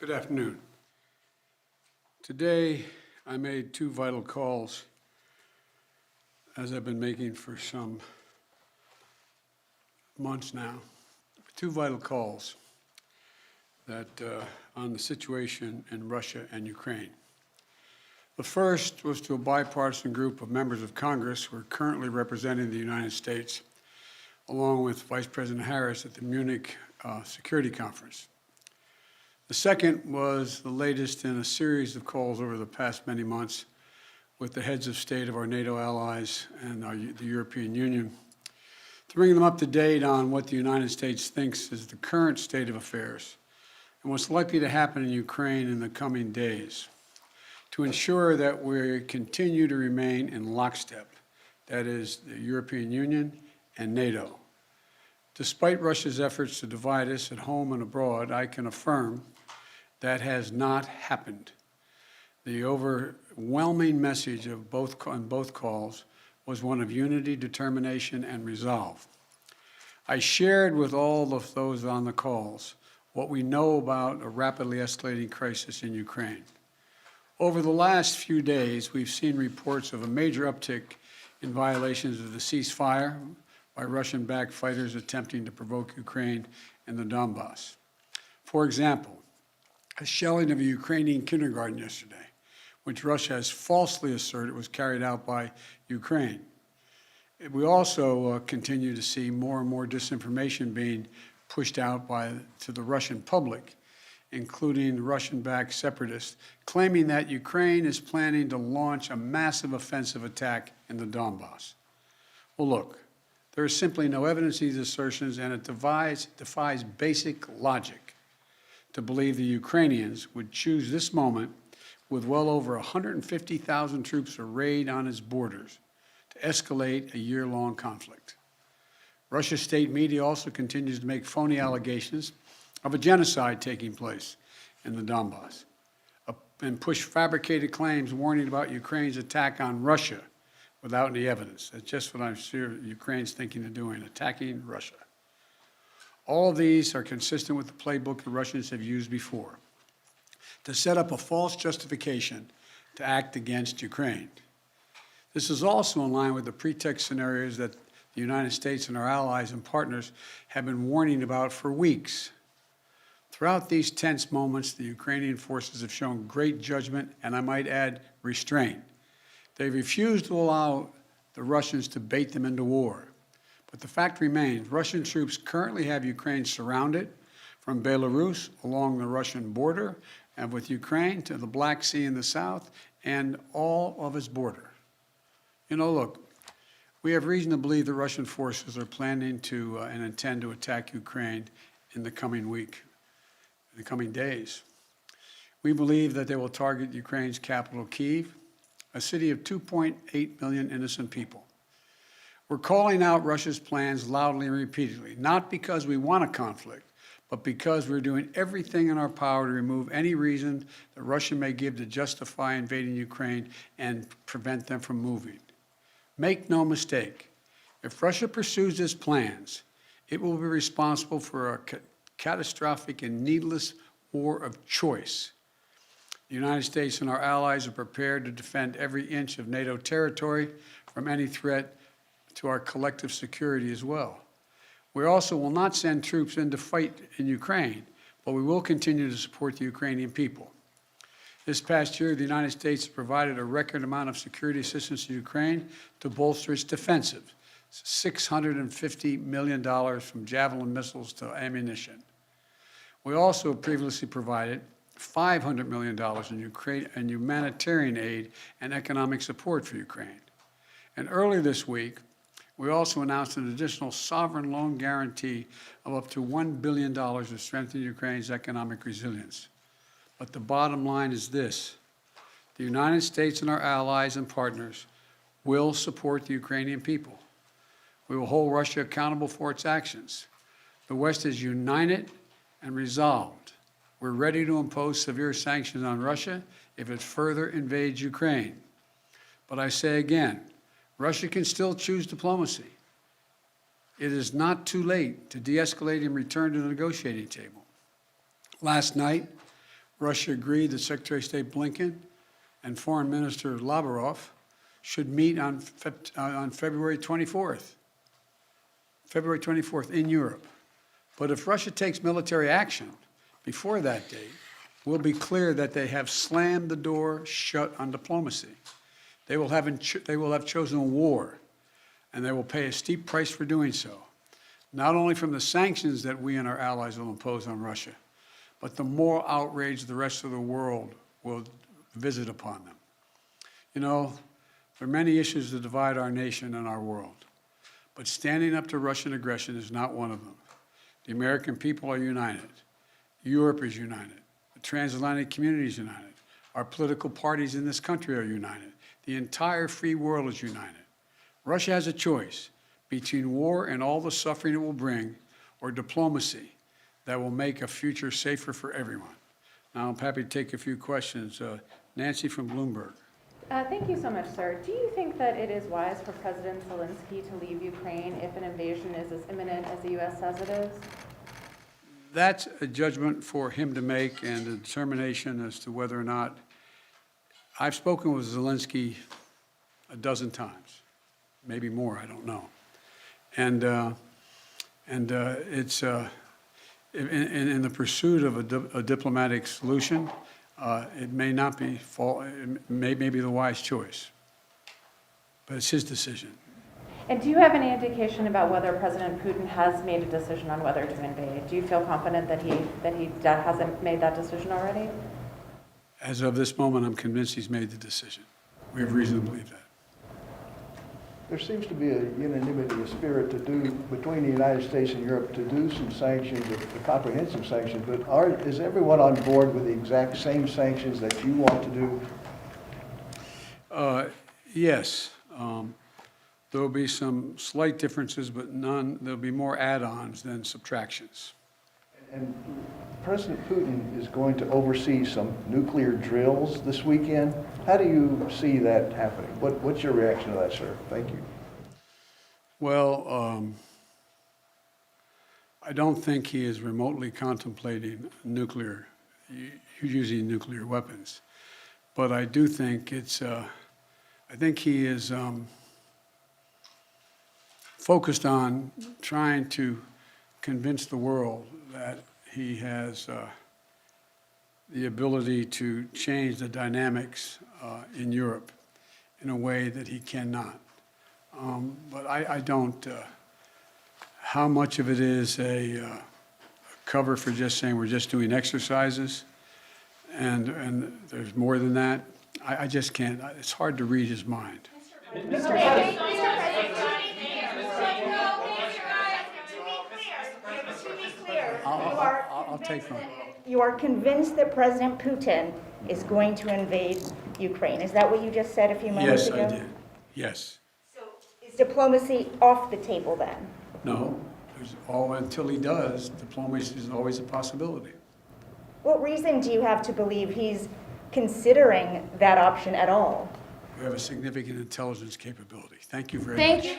Good afternoon. Today, I made two vital calls, as I've been making for some months now. Two vital calls on the situation in Russia and Ukraine. The first was to a bipartisan group of members of Congress who are currently representing the United States, along with Vice President Harris at the Munich Security Conference. The second was the latest in a series of calls over the past many months with the heads of state of our NATO allies and the European Union, to bring them up to date on what the United States thinks is the current state of affairs and what's likely to happen in Ukraine in the coming days, to ensure that we continue to remain in lockstep, that is, the European Union and NATO. Despite Russia's efforts to divide us at home and abroad, I can affirm that has not happened. The overwhelming message of on both calls was one of unity, determination, and resolve. I shared with all of those on the calls what we know about a rapidly escalating crisis in Ukraine. Over the last few days, we've seen reports of a major uptick in violations of the ceasefire by Russian-backed fighters attempting to provoke Ukraine in the Donbas. For example, a shelling of a Ukrainian kindergarten yesterday, which Russia has falsely asserted was carried out by Ukraine. We also continue to see more and more disinformation being pushed out to the Russian public, including Russian-backed separatists, claiming that Ukraine is planning to launch a massive offensive attack in the Donbas. Well, look, there is simply no evidence of these assertions, and it defies basic logic to believe the Ukrainians would choose this moment, with well over 150,000 troops arrayed on its borders, to escalate a year-long conflict. Russia's state media also continues to make phony allegations of a genocide taking place in the Donbas and push fabricated claims warning about Ukraine's attack on Russia without any evidence. That's just what I'm sure Ukraine's thinking of doing, attacking Russia. All of these are consistent with the playbook the Russians have used before, to set up a false justification to act against Ukraine. This is also in line with the pretext scenarios that the United States and our allies and partners have been warning about for weeks. Throughout these tense moments, the Ukrainian forces have shown great judgment and, I might add, restraint. They refused to allow the Russians to bait them into war. But the fact remains, Russian troops currently have Ukraine surrounded from Belarus along the Russian border and with Ukraine to the Black Sea in the south and all of its border. You know, look, we have reason to believe the Russian forces are planning to and intend to attack Ukraine in the coming week, in the coming days. We believe that they will target Ukraine's capital, Kyiv, a city of 2.8 million innocent people. We're calling out Russia's plans loudly and repeatedly, not because we want a conflict, but because we're doing everything in our power to remove any reason that Russia may give to justify invading Ukraine and prevent them from moving. Make no mistake, if Russia pursues its plans, it will be responsible for a catastrophic and needless war of choice. The United States and our allies are prepared to defend every inch of NATO territory from any threat to our collective security as well. We also will not send troops in to fight in Ukraine, but we will continue to support the Ukrainian people. This past year, the United States has provided a record amount of security assistance to Ukraine to bolster its defensive, $650 million from Javelin missiles to ammunition. We also previously provided $500 million in humanitarian aid and economic support for Ukraine. And earlier this week, we also announced an additional sovereign loan guarantee of up to $1 billion to strengthen Ukraine's economic resilience. But the bottom line is this: the United States and our allies and partners will support the Ukrainian people. We will hold Russia accountable for its actions. The West is united and resolved. We're ready to impose severe sanctions on Russia if it further invades Ukraine. But I say again, Russia can still choose diplomacy. It is not too late to de-escalate and return to the negotiating table. Last night, Russia agreed that Secretary of State Blinken and Foreign Minister Lavrov should meet on February 24th. February 24th in Europe. But if Russia takes military action before that date, we'll be clear that they have slammed the door shut on diplomacy. They will have chosen war, and they will pay a steep price for doing so, not only from the sanctions that we and our allies will impose on Russia, but the moral outrage the rest of the world will visit upon them. You know, there are many issues that divide our nation and our world, but standing up to Russian aggression is not one of them. The American people are united. Europe is united. The transatlantic community is united. Our political parties in this country are united. The entire free world is united. Russia has a choice between war and all the suffering it will bring, or diplomacy that will make a future safer for everyone. Now, I'm happy to take a few questions. Nancy from Bloomberg. Thank you so much, sir. Do you think that it is wise for President Zelensky to leave Ukraine if an invasion is as imminent as the U.S. says it is? That's a judgment for him to make and a determination as to whether or not. I've spoken with Zelensky a dozen times, maybe more, I don't know. And it's in the pursuit of a diplomatic solution, it may not be it may be the wise choice, but it's his decision. And do you have any indication about whether President Putin has made a decision on whether to invade? Do you feel confident that he hasn't made that decision already? As of this moment, I'm convinced he's made the decision. We have reason to believe that. There seems to be a unanimity of spirit between the United States and Europe to do some sanctions, a comprehensive sanctions, but is everyone on board with the exact same sanctions that you want to do? Yes. There will be some slight differences, but there'll be more add-ons than subtractions. And President Putin is going to oversee some nuclear drills this weekend. How do you see that happening? What's your reaction to that, sir? Thank you. Well, I don't think he is remotely contemplating using nuclear weapons. But I do think I think he is focused on trying to convince the world that he has the ability to change the dynamics in Europe in a way that he cannot. But I don't, how much of it is a cover for just saying we're just doing exercises and there's more than that, I just can't, it's hard to read his mind. I'll take one. You are convinced that President Putin is going to invade Ukraine. Is that what you just said a few moments ago? Yes, I did. Yes. So is diplomacy off the table then? No. Until he does, diplomacy is always a possibility. What reason do you have to believe he's considering that option at all? We have a significant intelligence capability. Thank you very much. Thank you.